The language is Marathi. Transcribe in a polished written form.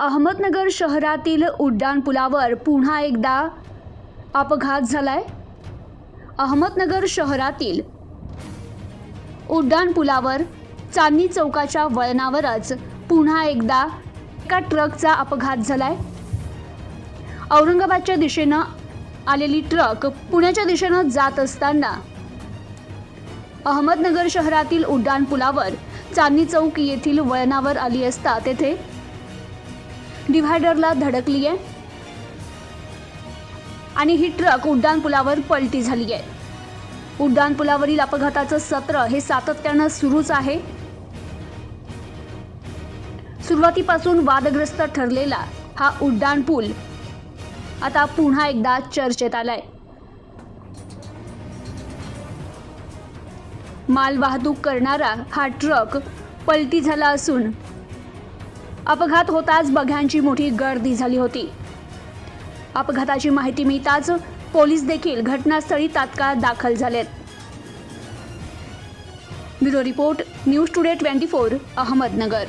अहमदनगर शहरातील उड्डाणपुलावर पुन्हा एकदा अपघात झालाय। अहमदनगर शहरातील उड्डाणपुलावर चांदणी चौकाच्या वळणावरच पुन्हा एकदा एका ट्रकचा अपघात झालाय। औरंगाबादच्या दिशेनं आलेली ट्रक पुण्याच्या दिशेनं जात असताना अहमदनगर शहरातील उड्डाणपुलावर चांदणी चौक येथील वळणावर आली असता तेथे डिव्हायडरला धडकली आहे आणि ही ट्रक उड्डाणपुलावर पलटी झाली आहे। उड्डाणपुलावरील अपघाताचं सत्र हे सातत्यानं सुरूच आहे। सुरुवातीपासून वादग्रस्त ठरलेला हा उड्डाणपूल आता पुन्हा एकदा चर्चेत आलाय। माल वाहतूक करणारा हा ट्रक पलटी झाला असून अपघात होताच बघ्यांची मोठी गर्दी झाली होती। अपघाताची माहिती मिळताच पोलीस देखील घटनास्थळी तात्काळ दाखल झालेत। Bureau report, news today 24, Ahmednagar.